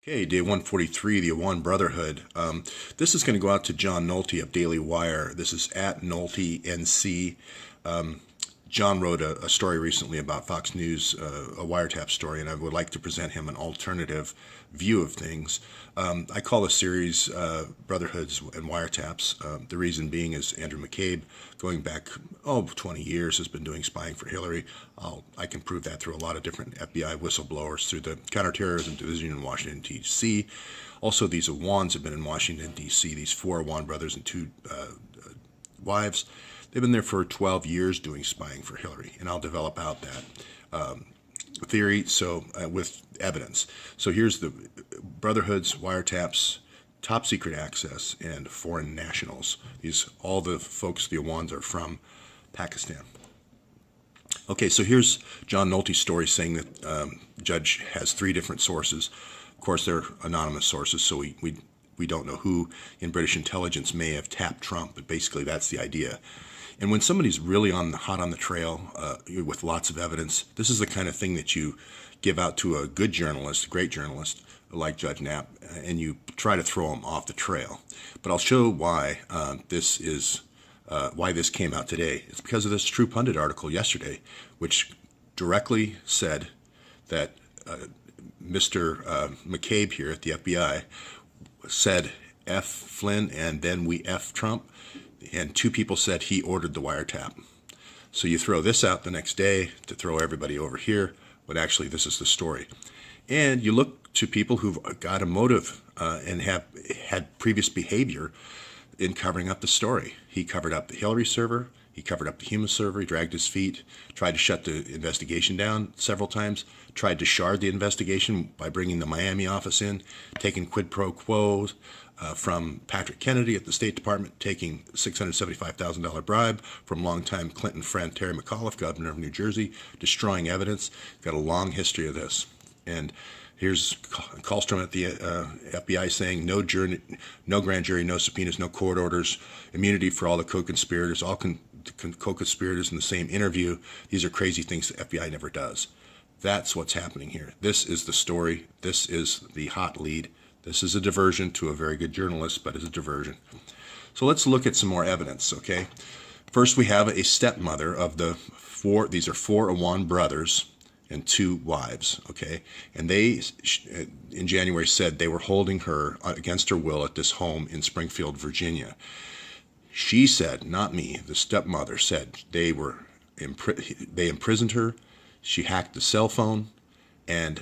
Okay, day 143, the Awan Brotherhood. This is going to go out to John Nolte of Daily Wire. This is at Nolte NC. John wrote a story recently about Fox News, a wiretap story, and I would like to present him an alternative view of things. I call the series Brotherhoods and Wiretaps. The reason being is Andrew McCabe, going back 20 years, has been doing spying for Hillary. I can prove that through a lot of different FBI whistleblowers, through the Counterterrorism Division in Washington, D.C. Also, these Awans have been in Washington, D.C., these four Awan brothers and two wives. They've been there for 12 years doing spying for Hillary, and I'll develop out that theory with evidence. So here's the Brotherhoods, wiretaps, top secret access, and foreign nationals. All the folks, the Awans, are from Pakistan. Okay, so here's John Nolte's story saying that the judge has three different sources. Of course, they're anonymous sources, so we don't know who in British intelligence may have tapped Trump, but basically that's the idea. And when somebody's really hot on the trail with lots of evidence, this is the kind of thing that you give out to a good journalist, a great journalist like Judge Knapp, and you try to throw him off the trail. But I'll show why why this came out today. It's because of this True Pundit article yesterday, which directly said that Mr. McCabe here at the FBI said F Flynn and then we F Trump, and two people said he ordered the wiretap. So you throw this out the next day to throw everybody over here, but actually this is the story. And you look to people who've got a motive and have had previous behavior in covering up the story. He covered up the Hillary server, he covered up the Huma server, he dragged his feet, tried to shut the investigation down several times, tried to shard the investigation by bringing the Miami office in, taking quid pro quos from Patrick Kennedy at the State Department, taking $675,000 bribe from longtime Clinton friend Terry McAuliffe, governor of New Jersey, destroying evidence. Got a long history of this. And here's Kallstrom at the FBI saying no grand jury, no subpoenas, no court orders, immunity for all the co-conspirators, all co-conspirators in the same interview. These are crazy things the FBI never does. That's what's happening here. This is the story. This is the hot lead. This is a diversion to a very good journalist, but it's a diversion. So let's look at some more evidence, okay? First, we have a stepmother of the four. These are four Awan brothers and two wives, okay? And they, in January, said they were holding her against her will at this home in Springfield, Virginia. She said, not me, the stepmother said they imprisoned her, she hacked the cell phone, and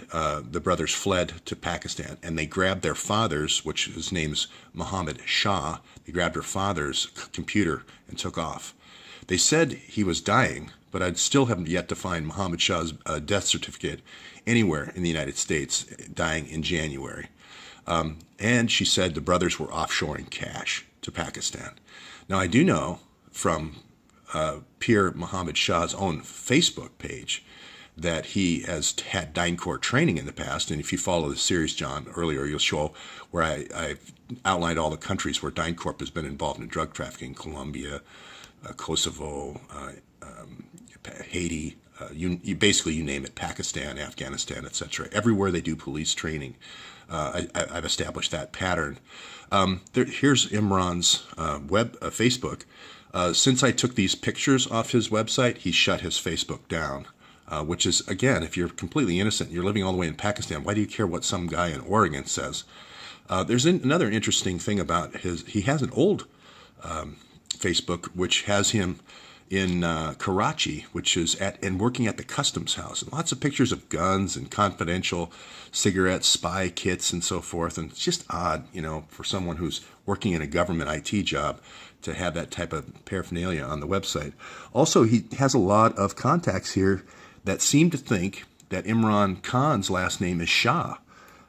the brothers fled to Pakistan. And they grabbed their father's, which his name's Mohammed Shah, they grabbed her father's computer and took off. They said he was dying, but I still haven't yet to find Mohammed Shah's death certificate anywhere in the United States, dying in January. And she said the brothers were offshoring cash to Pakistan. Now, I do know from Peer Mohammed Shah's own Facebook page that he has had DynCorp training in the past. And if you follow the series, John, earlier, you'll show where I've outlined all the countries where DynCorp has been involved in drug trafficking: Colombia, Kosovo, Haiti, you name it, Pakistan, Afghanistan, etc. Everywhere they do police training, I've established that pattern. Here's Imran's Facebook. Since I took these pictures off his website, he shut his Facebook down. Which is, again, if you're completely innocent, you're living all the way in Pakistan, why do you care what some guy in Oregon says? There's another interesting thing about he has an old Facebook, which has him in Karachi, which is working at the customs house, and lots of pictures of guns and confidential cigarettes, spy kits, and so forth. And it's just odd, for someone who's working in a government IT job to have that type of paraphernalia on the website. Also, he has a lot of contacts here that seem to think that Imran Khan's last name is Shah.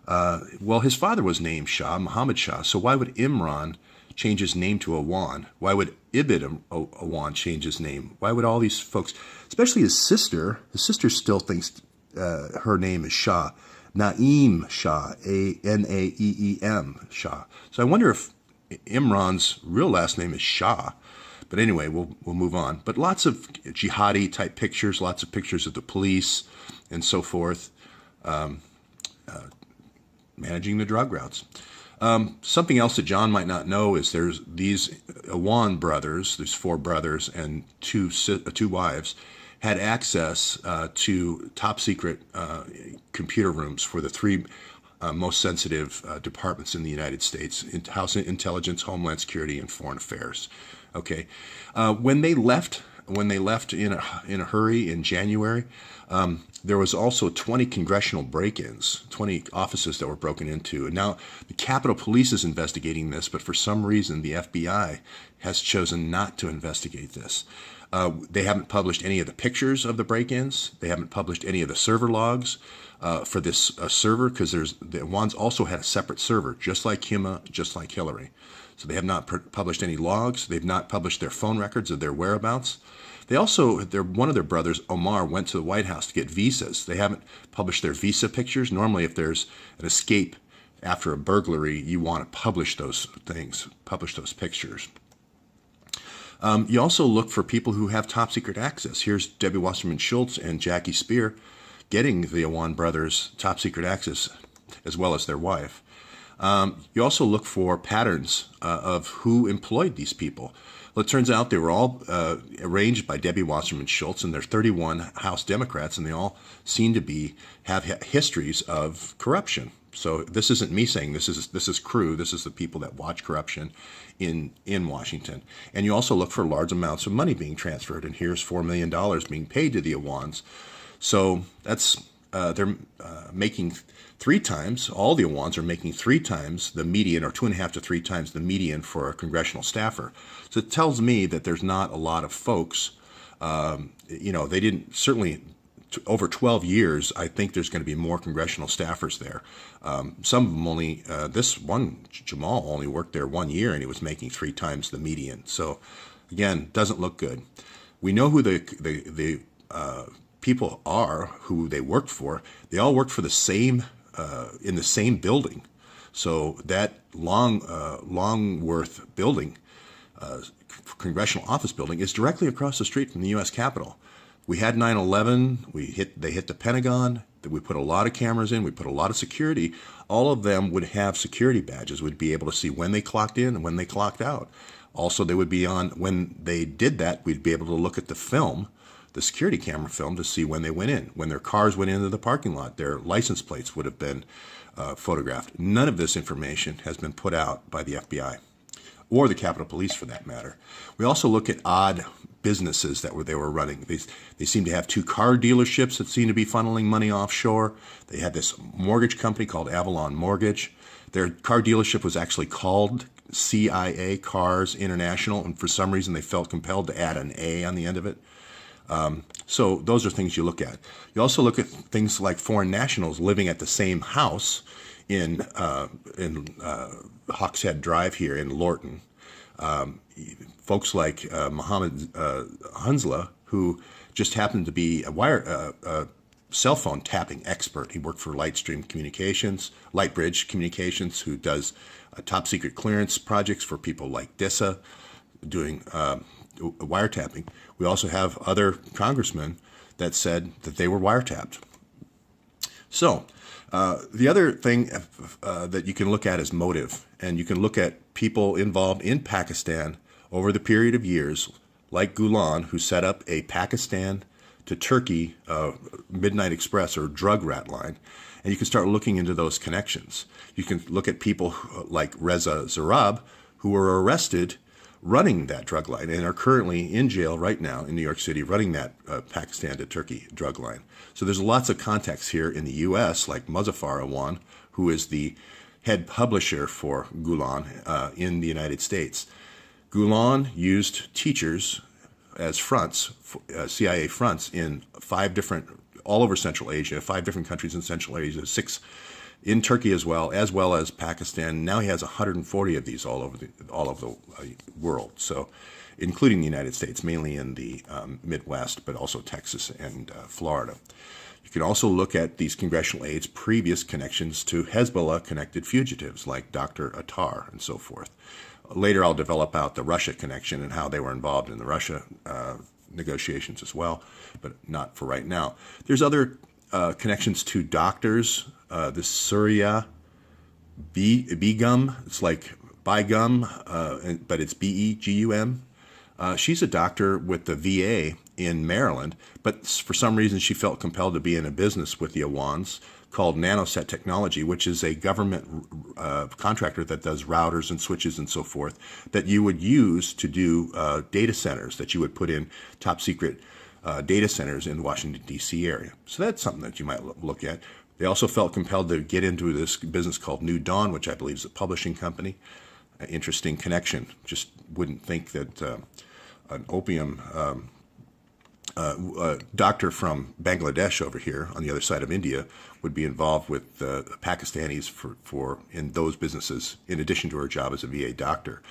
Well, his father was named Shah, Muhammad Shah, so why would Imran change his name to Awan? Why would Ibn Awan change his name? Why would all these folks, especially his sister still thinks her name is Shah, Naeem Shah, Naeem Shah. So I wonder if Imran's real last name is Shah. But anyway, we'll move on. But lots of jihadi type pictures, lots of pictures of the police and so forth. managing the drug routes. Something else that John might not know is there's these Awan brothers, there's four brothers and two wives, had access to top secret computer rooms for the three most sensitive departments in the United States: House Intelligence, Homeland Security, and Foreign Affairs. Okay, when they left in a hurry in January, there was also 20 congressional break-ins, 20 offices that were broken into. And now the Capitol Police is investigating this, but for some reason the FBI has chosen not to investigate this. They haven't published any of the pictures of the break-ins. They haven't published any of the server logs for this server, because the Awans also had a separate server, just like Hima, just like Hillary. So they have not published any logs. They've not published their phone records of their whereabouts. They also, one of their brothers, Omar, went to the White House to get visas. They haven't published their visa pictures. Normally, if there's an escape after a burglary, you want to publish those things, publish those pictures. You also look for people who have top secret access. Here's Debbie Wasserman Schultz and Jackie Spear getting the Awan brothers top secret access, as well as their wife. You also look for patterns of who employed these people. Well, it turns out they were all arranged by Debbie Wasserman Schultz, and they're 31 House Democrats, and they all seem to have histories of corruption. So this isn't me saying this is crew. This is the people that watch corruption in Washington. And you also look for large amounts of money being transferred. And here's $4 million being paid to the Awans. So that's they're making 3 times. All the Awans are making 3 times the median, or 2.5 to 3 times the median for a congressional staffer. So it tells me that there's not a lot of folks. They didn't certainly. Over 12 years, I think there's going to be more congressional staffers there. Some of them only, this one, Jamal, only worked there 1 year, and he was making 3 times the median. So, again, doesn't look good. We know who the people are, who they worked for. They all worked for the same, in the same building. So that Longworth building, congressional office building, is directly across the street from the U.S. Capitol. We had 9/11. They hit the Pentagon. We put a lot of cameras in. We put a lot of security. All of them would have security badges. We'd be able to see when they clocked in and when they clocked out. Also, they would be on, when they did that, we'd be able to look at the film, the security camera film, to see when they went in. When their cars went into the parking lot, their license plates would have been photographed. None of this information has been put out by the FBI, or the Capitol Police for that matter. We also look at odd businesses that they were running. They seem to have 2 car dealerships that seem to be funneling money offshore. They had this mortgage company called Avalon Mortgage. Their car dealership was actually called CIA Cars International, and for some reason they felt compelled to add an A on the end of it. So those are things you look at. You also look at things like foreign nationals living at the same house in Hawkshead Drive here in Lorton. Folks like Mohammed Hunsla, who just happened to be a cell phone tapping expert. He worked for Lightbridge Communications, who does top secret clearance projects for people like DISA, doing wiretapping. We also have other congressmen that said that they were wiretapped. So the other thing that you can look at is motive, and you can look at people involved in Pakistan over the period of years, like Gulen, who set up a Pakistan to Turkey Midnight Express or drug rat line, and you can start looking into those connections. You can look at people like Reza Zarab, who were arrested running that drug line and are currently in jail right now in New York City running that Pakistan to Turkey drug line. So there's lots of contacts here in the U.S., like Muzaffar Awan, who is the head publisher for Gulen in the United States. Gulen used teachers as fronts, CIA fronts, in 5 different, all over Central Asia, 5 different countries in Central Asia, 6 in Turkey as well as Pakistan. Now he has 140 of these all over the world, so including the United States, mainly in the Midwest, but also Texas and Florida. You can also look at these congressional aides' previous connections to Hezbollah-connected fugitives like Dr. Attar and so forth. Later, I'll develop out the Russia connection and how they were involved in the Russia negotiations as well, but not for right now. There's other connections to doctors. This Surya Begum. It's like Bigum, but it's Begum. She's a doctor with the VA in Maryland, but for some reason she felt compelled to be in a business with the Awans called Nanoset Technology, which is a government contractor that does routers and switches and so forth that you would use to do data centers, that you would put in top secret data centers in the Washington, D.C. area. So that's something that you might look at. They also felt compelled to get into this business called New Dawn, which I believe is a publishing company. Interesting connection. Just wouldn't think that an opium doctor from Bangladesh over here on the other side of India would be involved with Pakistanis for in those businesses, in addition to her job as a VA doctor.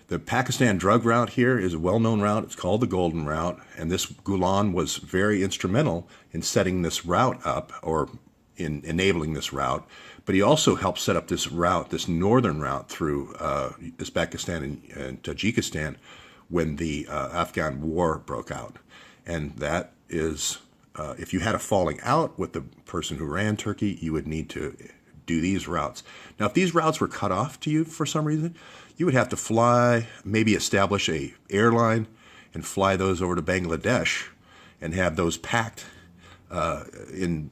The Pakistan drug route here is a well-known route. It's called the Golden Route, and this Gulen was very instrumental in setting this route up, or in enabling this route. But he also helped set up this route, this northern route through Uzbekistan and Tajikistan when the Afghan war broke out. And that is, if you had a falling out with the person who ran Turkey, you would need to do these routes. Now, if these routes were cut off to you for some reason, you would have to fly, maybe establish a airline and fly those over to Bangladesh and have those packed in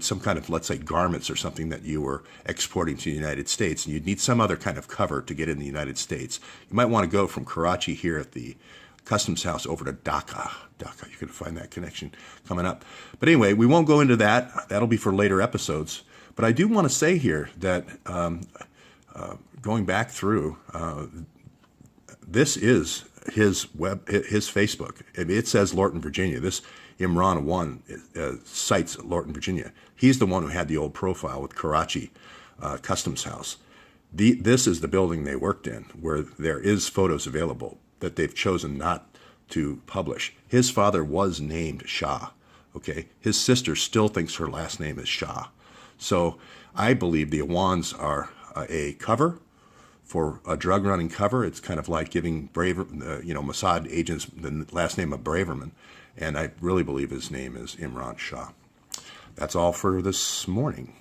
some kind of, let's say, garments or something that you were exporting to the United States, and you'd need some other kind of cover to get in the United States. You might want to go from Karachi here at the Customs House over to Dhaka. You can find that connection coming up. But anyway, we won't go into that. That'll be for later episodes. But I do want to say here that going back through, this is his Facebook. It says Lorton, Virginia. This Imran Awan cites Lorton, Virginia. He's the one who had the old profile with Karachi Customs House. This is the building they worked in, where there is photos available that they've chosen not to publish. His father was named Shah. Okay, his sister still thinks her last name is Shah. So I believe the Awans are a cover for a drug running cover. It's kind of like giving Mossad agents the last name of Braverman. And I really believe his name is Imran Shah. That's all for this morning.